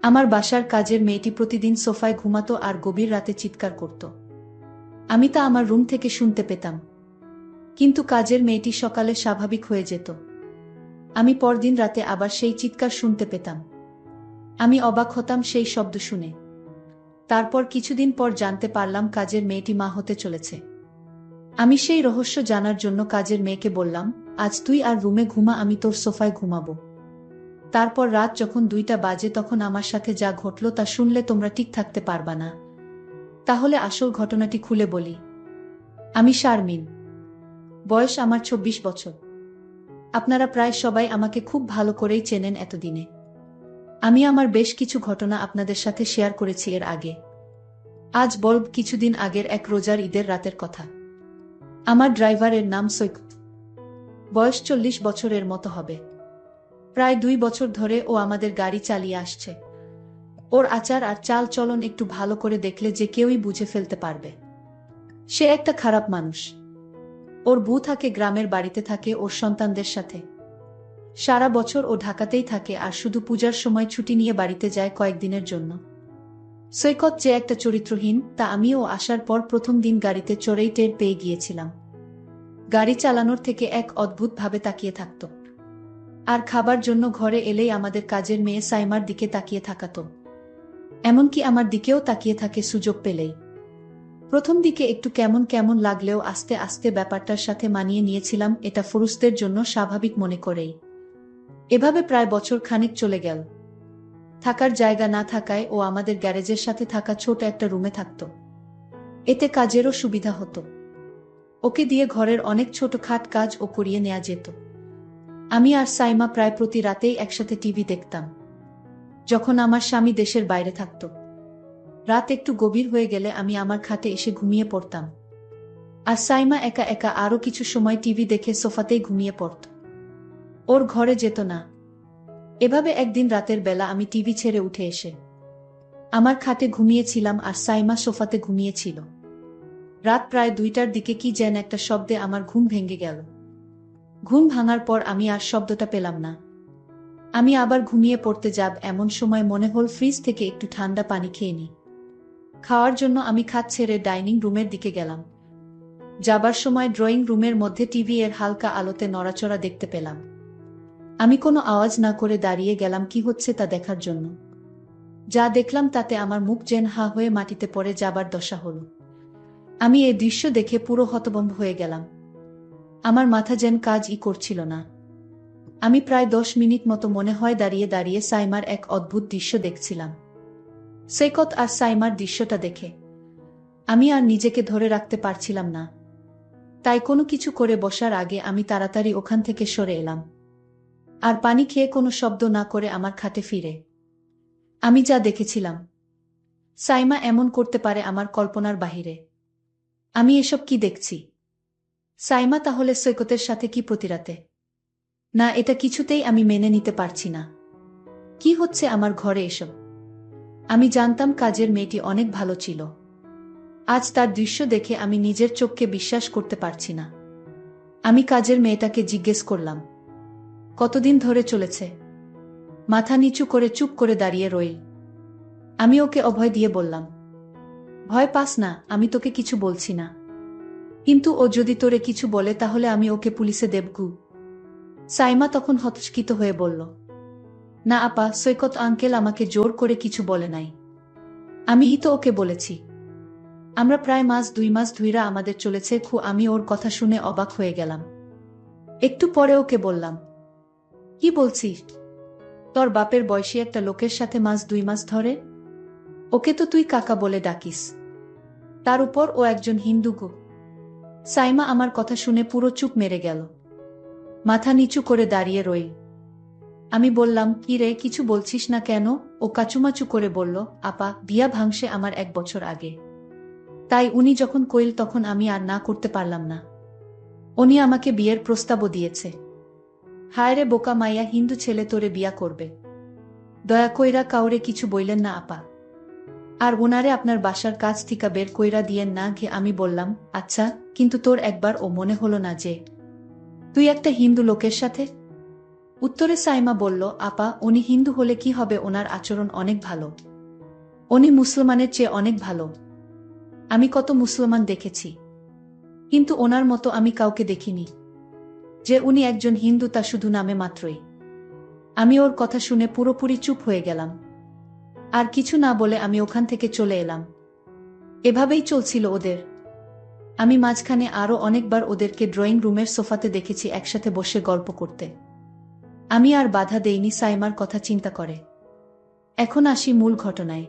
আমার বাসার কাজের মেয়েটি প্রতিদিন সোফায় ঘুমাতো আর গভীর রাতে চিৎকার করত। আমি তা আমার রুম থেকে শুনতে পেতাম। কিন্তু কাজের মেয়েটি সকালে স্বাভাবিক হয়ে যেত। আমি পরদিন রাতে আবার সেই চিৎকার শুনতে পেতাম। আমি অবাক হতাম সেই শব্দ শুনে। তারপর কিছুদিন পর জানতে পারলাম কাজের মেয়েটি মা হতে চলেছে। আমি সেই রহস্য জানার জন্য কাজের মেয়েকে বললাম, আজ তুই আর রুমে ঘুমা, আমি তোর সোফায় ঘুমাবো। তারপর রাত যখন 2টা বাজে তখন আমার সাথে যা ঘটল তা শুনলে তোমরা ঠিক থাকতে পারবা না। তাহলে আসল ঘটনাটি খুলে বলি। আমি শারমিন। বয়স আমার 26 বছর। আপনারা প্রায় সবাই আমাকে খুব ভালো করেই চেনেন এতদিনে। আমি আমার বেশ কিছু ঘটনা আপনাদের সাথে শেয়ার করেছি এর আগে। আজ বলব কিছুদিন আগের এক রোজার ঈদের রাতের কথা। আমার ড্রাইভারের নাম সৈকত। বয়স 40 বছরের মতো হবে। প্রায় 2 বছর ধরে ও আমাদের গাড়ি চালিয়ে আসছে। ওর আচার আর চাল চলন একটু ভালো করে দেখলে যে কেউই বুঝে ফেলতে পারবে সে একটা খারাপ মানুষ। ওর বউ থাকে গ্রামের বাড়িতে, থাকে ওর সন্তানদের সাথে। সারা বছর ও ঢাকাতেই থাকে আর শুধু পূজার সময় ছুটি নিয়ে বাড়িতে যায় কয়েকদিনের জন্য। সৈকত যে একটা চরিত্রহীন তা আমিও আসার পর প্রথম দিন গাড়িতে চড়েই টের পেয়ে গিয়েছিলাম। গাড়ি চালানোর থেকে এক অদ্ভুত ভাবে তাকিয়ে থাকত। আর খাবার জন্য ঘরে এলেই আমাদের কাজের মেয়ে সাইমার দিকে তাকিয়ে থাকাতো। এমনকি আমার দিকেও তাকিয়ে থাকে সুযোগ পেলেই। প্রথম দিকে একটু কেমন কেমন লাগলেও আস্তে আস্তে ব্যাপারটার সাথে মানিয়ে নিয়েছিলাম, এটা পুরুষদের জন্য স্বাভাবিক মনে করেই। এভাবে প্রায় বছর খানিক চলে গেল। থাকার জায়গা না থাকায় ও আমাদের গ্যারেজের সাথে থাকা ছোট একটা রুমে থাকত। এতে কাজেরও সুবিধা হতো। ওকে দিয়ে ঘরের অনেক ছোটখাট কাজ ও করিয়ে নেওয়া যেত। আমি আর সাইমা প্রায় প্রতি রাতেই একসাথে টিভি দেখতাম। যখন আমার স্বামী দেশের বাইরে থাকত, রাত একটু গভীর হয়ে গেলে আমি আমার খাটে এসে ঘুমিয়ে পড়তাম। আর সাইমা একা একা আরো কিছু সময় টিভি দেখে সোফাতেই ঘুমিয়ে পড়ত। ওর ঘরে যেত না। এভাবে একদিন রাতের বেলা আমি টিভি ছেড়ে উঠে এসে আমার খাটে ঘুমিয়েছিলাম আর সাইমা সোফাতে ঘুমিয়েছিল। রাত প্রায় 2টার দিকে কি যেন একটা শব্দে আমার ঘুম ভেঙে গেল। ঘুম ভাঙার পর আমি আর শব্দটা পেলাম না। আমি আবার ঘুমিয়ে পড়তে যাব এমন সময় মনে হল ফ্রিজ থেকে একটু ঠান্ডা পানি খেয়ে নিই। খাওয়ার জন্য আমি খাট ছেড়ে ডাইনিং রুমের দিকে গেলাম। যাবার সময় ড্রয়িং রুমের মধ্যে টিভি এর হালকা আলোতে নড়াচড়া দেখতে পেলাম। আমি কোনো আওয়াজ না করে দাঁড়িয়ে গেলাম কি হচ্ছে তা দেখার জন্য। যা দেখলাম তাতে আমার মুখ যেন হা হয়ে মাটিতে পড়ে যাবার দশা হল। আমি এই দৃশ্য দেখে পুরো হতভম্ব হয়ে গেলাম। আমার মাথা যেন কাজই করছিল না। আমি প্রায় 10 মিনিট মতো মনে হয় দাঁড়িয়ে দাঁড়িয়ে সাইমার এক অদ্ভুত দৃশ্য দেখছিলাম। সৈকত আর সাইমার দৃশ্যটা দেখে আমি আর নিজেকে ধরে রাখতে পারছিলাম না। তাই কোনো কিছু করে বসার আগে আমি তাড়াতাড়ি ওখান থেকে সরে এলাম। আর পানি খেয়ে কোনো শব্দ না করে আমার খাটে ফিরে আমি যা দেখেছিলাম, সাইমা এমন করতে পারে আমার কল্পনার বাহিরে। আমি এসব কি দেখছি? সাইমা তাহলে সৈকতের সাথে কি প্রতিরাতে? না, এটা কিছুতেই আমি মেনে নিতে পারছি না। কি হচ্ছে আমার ঘরে এসব? আমি জানতাম কাজের মেয়েটি অনেক ভালো ছিল। আজ তার দৃশ্য দেখে আমি নিজের চোখকে বিশ্বাস করতে পারছি না। আমি কাজের মেয়েটাকে জিজ্ঞেস করলাম, কতদিন ধরে চলেছে? মাথা নিচু করে চুপ করে দাঁড়িয়ে রইল। আমি ওকে অভয় দিয়ে বললাম, ভয় পাস না, আমি তোকে কিছু বলছি না। কিন্তু ও যদি তোরে কিছু বলে তাহলে আমি ওকে পুলিশে দেবগু। সাইমা তখন হতচকিত হয়ে বলল, না আপা, সৈকত আঙ্কেল আমাকে জোর করে কিছু বলে নাই। আমিই তো ওকে বলেছি। আমরা প্রায় 2 মাস ধইরা আমাদের চলেছে আমি ওর কথা শুনে অবাক হয়ে গেলাম। একটু পরে ওকে বললাম, কি বলছিস? তোর বাপের বয়সী একটা লোকের সাথে 2 মাস ধরে? ওকে তো তুই কাকা বলে ডাকিস। তার উপর ও একজন হিন্দু গো। সাইমা আমার কথা শুনে পুরো চুপ মেরে গেল। মাথা নিচু করে দাঁড়িয়ে রইল। আমি বললাম, কি রে, কিছু বলছিস না কেন? ও কাচুমাচু করে বলল, আপা, বিয়া ভাঙছে আমার 1 বছর আগে। তাই উনি যখন কইল তখন আমি আর না করতে পারলাম না। উনি আমাকে বিয়ের প্রস্তাবও দিয়েছে। হায় রে বোকা মাইয়া, হিন্দু ছেলে তোরে বিয়া করবে? দয়া কইরা কাউরে কিছু বইলেন না আপা। আর উনারে আপনার বাসার কাজ থিকা বের কইরা দিয়েন না ঘে। আমি বললাম, আচ্ছা, কিন্তু তোর একবার ও মনে হলো না যে তুই একটা হিন্দু লোকের সাথে? উত্তরে সাইমা বলল, আপা, উনি হিন্দু হলে কি হবে, ওনার আচরণ অনেক ভালো। উনি মুসলমানের চেয়ে অনেক ভালো। আমি কত মুসলমান দেখেছি, কিন্তু ওনার মতো আমি কাউকে দেখিনি। যে উনি একজন হিন্দু তা শুধু নামে মাত্রই। আমি ওর কথা শুনে পুরোপুরি চুপ হয়ে গেলাম। আর কিছু না বলে আমি ওখান থেকে চলে এলাম। এভাবেই চলছিল ওদের। আমি মাঝখানে আরও অনেকবার ওদেরকে ড্রয়িং রুমের সোফাতে দেখেছি একসাথে বসে গল্প করতে। আমি আর বাধা দেইনি সাইমার কথা চিন্তা করে। এখন আসি মূল ঘটনায়।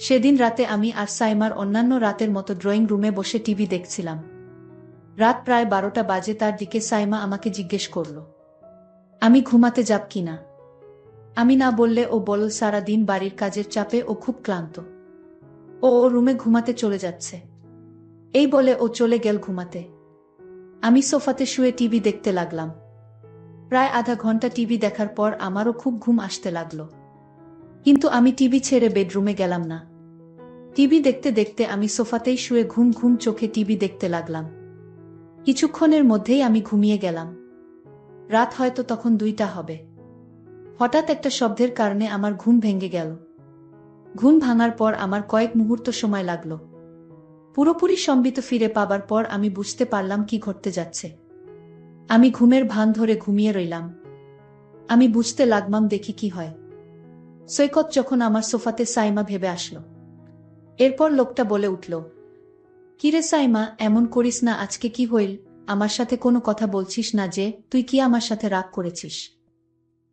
সেদিন রাতে আমি আর সাইমার অন্যান্য রাতের মতো ড্রয়িং রুমে বসে টিভি দেখছিলাম। রাত প্রায় 12টা বাজে। তার দিকে সাইমা আমাকে জিজ্ঞেস করল, আমি ঘুমাতে যাব কিনা। আমি না বললে ও বলল সারা দিন বাড়ির কাজের চাপে ও খুব ক্লান্ত। ও রুমে ঘুমাতে চলে যাচ্ছে। এই বলে ও চলে গেল ঘুমাতে। আমি সোফাতে শুয়ে টিভি দেখতে লাগলাম। প্রায় আধা ঘন্টা টিভি দেখার পর আমারও খুব ঘুম আসতে লাগলো। কিন্তু আমি টিভি ছেড়ে বেডরুমে গেলাম না। টিভি দেখতে দেখতে আমি সোফাতেই শুয়ে ঘুম ঘুম চোখে টিভি দেখতে লাগলাম। কিছুক্ষণের মধ্যেই আমি ঘুমিয়ে গেলাম। রাত হয়তো তখন 2টা হবে। হঠাৎ একটা শব্দের কারণে আমার ঘুম ভেঙে গেল। ঘুম ভাঙার পর আমার কয়েক মুহূর্ত সময় লাগলো। পুরোপুরি সম্বিত ফিরে পাবার পর আমি বুঝতে পারলাম কি ঘটতে যাচ্ছে। আমি ঘুমের ভান ধরে ঘুমিয়ে রইলাম। আমি বুঝতে লাগলাম দেখি কি হয়। সৈকত যখন আমার সোফাতে সাইমা ভেবে আসলো। এরপর লোকটা বলে উঠল, কিরে সাইমা, এমন করিস না, আজকে কি হইল? আমার সাথে কোনো কথা বলছিস না যে? তুই কি আমার সাথে রাগ করেছিস?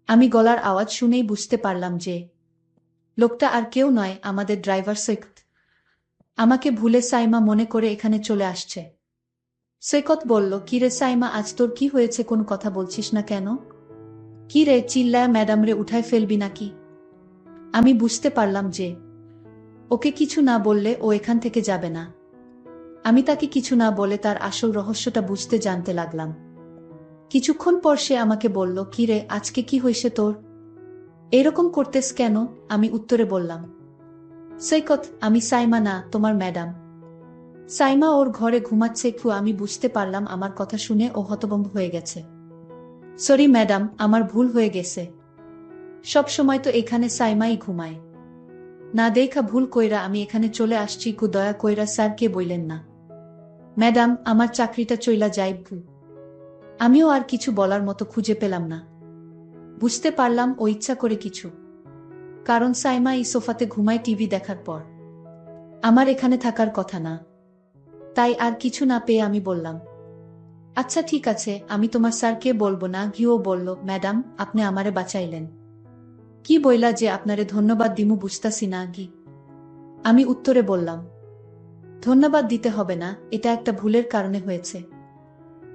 আমি গলার আওয়াজ শুনেই বুঝতে পারলাম যে লোকটা আর কেউ নয়, আমাদের ড্রাইভার সৈকত। আমাকে ভুলে সাইমা মনে করে এখানে চলে আসছে। সৈকত বলল, কিরে সাইমা, আজ তোর কি হয়েছে, কোনো কথা বলছিস না কেন? কি রে, চিল্লায় ম্যাডাম রে উঠায় ফেলবি নাকি? আমি বুঝতে পারলাম যে ওকে কিছু না বললে ও এখান থেকে যাবে না। আমি তাকে কিছু না বলে তার আসল রহস্যটা বুঝতে জানতে লাগলাম। কিছুক্ষণ পর সে আমাকে বলল, কি রে, আজকে কি হয়েছে তোর? এরকম করতেস কেন? আমি উত্তরে বললাম, সৈকত, আমি সাইমা না, তোমার ম্যাডাম। সাইমা ওর ঘরে ঘুমাচ্ছে। একটু আমি বুঝতে পারলাম আমার কথা শুনে ও হতভম্ব হয়ে গেছে। সরি ম্যাডাম, আমার ভুল হয়ে গেছে। সব সময় তো এখানে সাইমাই ঘুমায়। না দেখা ভুল কইরা আমি এখানে চলে আসছি, কু দয়া কইরা স্যারকে বইলেন না। ম্যাডাম, আমার চাকরিটা চইলা যাইব। আমিও আর কিছু বলার মতো খুঁজে পেলাম না। বুঝতে পারলাম ও ইচ্ছা করে কিছু। কারণ সাইমা এই সোফাতে ঘুমায় টিভি দেখার পর। আমার এখানে থাকার কথা না। তাই আর কিছু না পেয়ে আমি বললাম, আচ্ছা ঠিক আছে, আমি তোমার স্যারকে বলবো না। ঘিও বলল, ম্যাডাম, আপনি আমারে বাঁচাইলেন। কি বইলা যে আপনারে ধন্যবাদ দিমু বুঝতাছি না গি। আমি উত্তরে বললাম, ধন্যবাদ দিতে হবে না, এটা একটা ভুলের কারণে হয়েছে।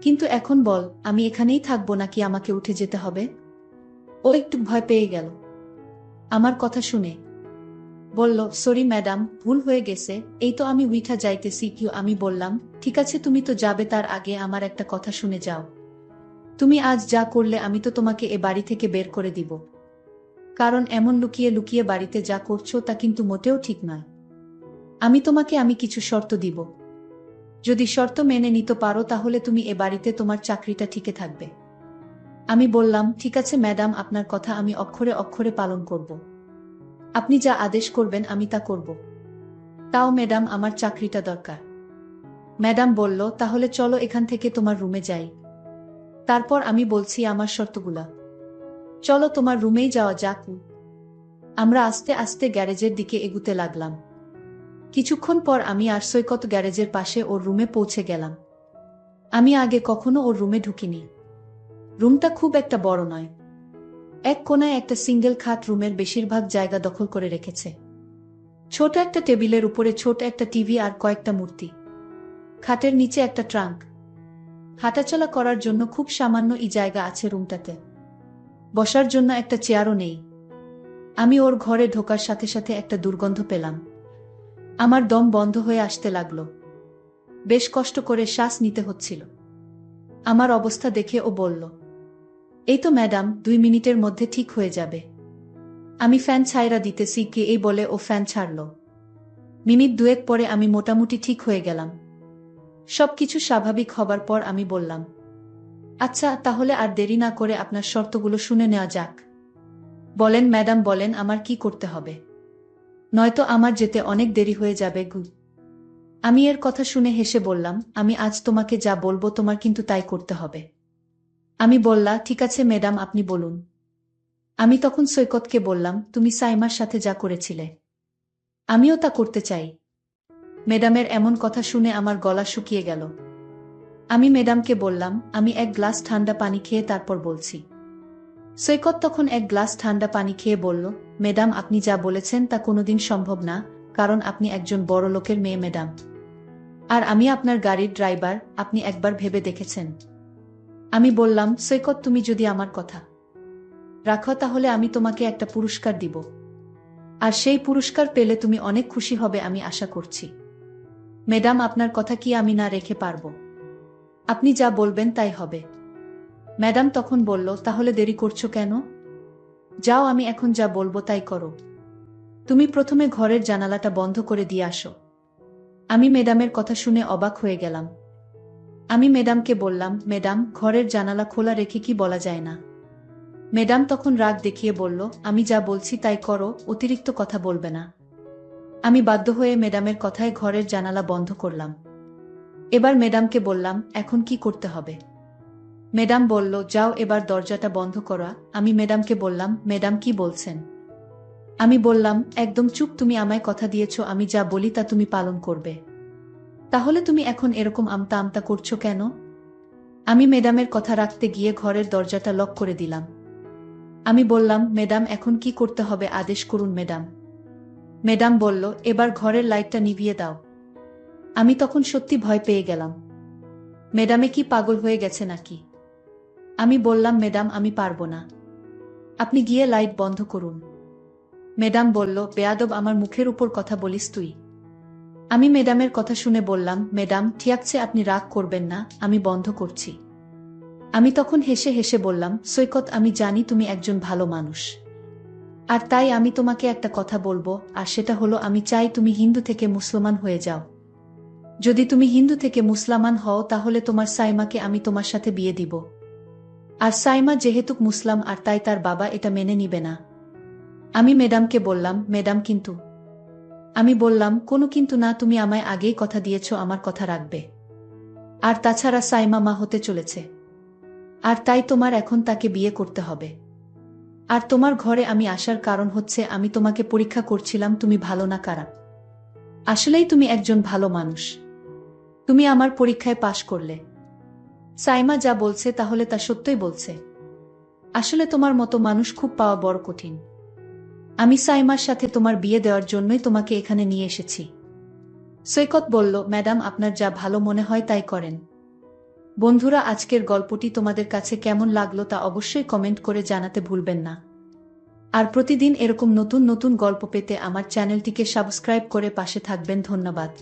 কিন্তু এখন বল, আমি এখানেই থাকবো নাকি আমাকে উঠে যেতে হবে? ও একটু ভয় পেয়ে গেল আমার কথা শুনে। বলল, সরি ম্যাডাম, ভুল হয়ে গেছে, এই তো আমি উইঠা যাইতেছি। কিউ আমি বললাম, ঠিক আছে, তুমি তো যাবে, তার আগে আমার একটা কথা শুনে যাও। তুমি আজ যা করলে আমি তো তোমাকে এ বাড়ি থেকে বের করে দিব। কারণ এমন লুকিয়ে লুকিয়ে বাড়িতে যা করছো তা কিন্তু মোটেও ঠিক নয়। আমি কিছু শর্ত দিব। যদি শর্ত মেনে নিতে পারো তাহলে তুমি এ বাড়িতে তোমার চাকরিটা টিকে থাকবে। আমি বললাম, ঠিক আছে ম্যাডাম, আপনার কথা আমি অক্ষরে অক্ষরে পালন করব। আপনি যা আদেশ করবেন আমি তা করব। তাও ম্যাডাম, আমার চাকরিটা দরকার। ম্যাডাম বলল, তাহলে চলো এখান থেকে তোমার রুমে যাই। তারপর আমি বলছি আমার শর্তগুলা। চলো তোমার রুমেই যাওয়া যাক। আমরা আস্তে আস্তে গ্যারেজের দিকে এগুতে লাগলাম। কিছুক্ষণ পর আমি আর সৈকত গ্যারেজের পাশে ওর রুমে পৌঁছে গেলাম। আমি আগে কখনো ওর রুমে ঢুকিনি। রুমটা খুব একটা বড় নয়। এক কোণায় একটা সিঙ্গেল খাট রুমের বেশিরভাগ জায়গা দখল করে রেখেছে। ছোট একটা টেবিলের উপরে ছোট একটা টিভি আর কয়েকটা মূর্তি। খাটের নিচে একটা ট্রাঙ্ক। হাঁটাচলা করার জন্য খুব সামান্য জায়গা আছে রুমটাতে। বসার জন্য একটা চেয়ারও নেই। আমি ওর ঘরে ঢোকার সাথে সাথে একটা দুর্গন্ধ পেলাম। আমার দম বন্ধ হয়ে আসতে লাগলো। বেশ কষ্ট করে শ্বাস নিতে হচ্ছিল। আমার অবস্থা দেখে ও বলল, এই তো ম্যাডাম, 2 মিনিটের মধ্যে ঠিক হয়ে যাবে। আমি ফ্যান ছাইরা দিতেছি কি, এই বলে ও ফ্যান ছাড়ল। মিনিট 2 পরে আমি মোটামুটি ঠিক হয়ে গেলাম। সবকিছু স্বাভাবিক হবার পর আমি বললাম, আচ্ছা, তাহলে আর দেরি না করে আপনার শর্তগুলো শুনে নেওয়া যাক। বলেন ম্যাডাম, বলেন আমার কি করতে হবে? নয়তো আমার যেতে অনেক দেরি হয়ে যাবে। আমি এর কথা শুনে হেসে বললাম, আমি আজ তোমাকে যা বলবো তোমার কিন্তু তাই করতে হবে। আমি বললা, ঠিক আছে ম্যাডাম, আপনি বলুন। আমি তখন সৈকতকে বললাম, তুমি সাইমার সাথে যা করেছিলে আমিও তা করতে চাই। ম্যাডামের এমন কথা শুনে আমার গলা শুকিয়ে গেল। আমি ম্যাডামকে বললাম, আমি এক গ্লাস ঠান্ডা পানি খেয়ে তারপর বলছি। সৈকত তখন এক গ্লাস ঠান্ডা পানি খেয়ে বলল, ম্যাডাম আপনি যা বলেছেন তা কোনোদিন সম্ভব না, কারণ আপনি একজন বড় লোকের মেয়ে ম্যাডাম। আর আমি আপনার গাড়ির ড্রাইভার, আপনি একবার ভেবে দেখেছেন? আমি বললাম, সৈকত তুমি যদি আমার কথা রাখো তাহলে আমি তোমাকে একটা পুরস্কার দিব। আর সেই পুরস্কার পেলে তুমি অনেক খুশি হবে আমি আশা করছি। ম্যাডাম আপনার কথা কি আমি না রেখে পারবো? আপনি যা বলবেন তাই হবে। ম্যাডাম তখন বলল, তাহলে দেরি করছো কেন? যাও, আমি এখন যা বলবো তাই করো। তুমি প্রথমে ঘরের জানালাটা বন্ধ করে দিয়ে আসো। আমি ম্যাডামের কথা শুনে অবাক হয়ে গেলাম। আমি ম্যাডামকে বললাম, ম্যাডাম ঘরের জানালা খোলা রেখে কি বলা যায় না? ম্যাডাম তখন রাগ দেখিয়ে বলল, আমি যা বলছি তাই করো, অতিরিক্ত কথা বলবে না। আমি বাধ্য হয়ে ম্যাডামের কথায় ঘরের জানালা বন্ধ করলাম। এবার ম্যাডামকে বললাম, এখন কি করতে হবে? ম্যাডাম বলল, যাও এবার দরজাটা বন্ধ করা। আমি ম্যাডামকে বললাম, ম্যাডাম কি বলছেন? আমি বললাম, একদম চুপ, তুমি আমায় কথা দিয়েছ আমি যা বলি তা তুমি পালন করবে। তাহলে তুমি এখন এরকম আমতা আমতা করছো কেন? আমি ম্যাডামের কথা রাখতে গিয়ে ঘরের দরজাটা লক করে দিলাম। আমি বললাম, ম্যাডাম এখন কি করতে হবে আদেশ করুন ম্যাডাম। ম্যাডাম বলল, এবার ঘরের লাইটটা নিভিয়ে দাও। আমি তখন সত্যি ভয় পেয়ে গেলাম। ম্যাডামে কি পাগল হয়ে গেছে নাকি? আমি বললাম, ম্যাডাম আমি পারবো না, আপনি গিয়ে লাইট বন্ধ করুন। ম্যাডাম বলল, বেয়াদব, আমার মুখের উপর কথা বলিস তুই? আমি ম্যাডামের কথা শুনে বললাম, ম্যাডাম ঠিক আছে, আপনি রাগ করবেন না, আমি বন্ধ করছি। আমি তখন হেসে হেসে বললাম, সৈকত আমি জানি তুমি একজন ভালো মানুষ, আর তাই আমি তোমাকে একটা কথা বলবো, আর সেটা হলো আমি চাই তুমি হিন্দু থেকে মুসলমান হয়ে যাও। যদি তুমি হিন্দু থেকে মুসলমান হও তাহলে তোমার সাইমাকে আমি তোমার সাথে বিয়ে দিব। আর সাইমা যেহেতু মুসলাম আর তাই তার বাবা এটা মেনে নিবে না। আমি ম্যাডামকে বললাম, ম্যাডাম কিন্তু। আমি বললাম, কোনো কিন্তু না, তুমি আমায় আগেই কথা দিয়েছ আমার কথা রাখবে। আর তাছাড়া সাইমা মা হতে চলেছে, আর তাই তোমার এখন তাকে বিয়ে করতে হবে। আর তোমার ঘরে আমি আসার কারণ হচ্ছে আমি তোমাকে পরীক্ষা করছিলাম তুমি ভালো না খারাপ। আসলেই তুমি একজন ভালো মানুষ, তুমি আমার পরীক্ষায় পাশ করলে। সাইমা যা বলছে তাহলে তা সত্যই বলছে। আসলে তোমার মতো মানুষ খুব পাওয়া বড় কঠিন। আমি সাইমার সাথে তোমার বিয়ে দেওয়ার জন্যই তোমাকে এখানে নিয়ে এসেছি। সৈকত বলল, ম্যাডাম আপনার যা ভালো মনে হয় তাই করেন। বন্ধুরা, আজকের গল্পটি তোমাদের কাছে কেমন লাগলো তা অবশ্যই কমেন্ট করে জানাতে ভুলবেন না। আর প্রতিদিন এরকম নতুন নতুন গল্প পেতে আমার চ্যানেলটিকে সাবস্ক্রাইব করে পাশে থাকবেন। ধন্যবাদ।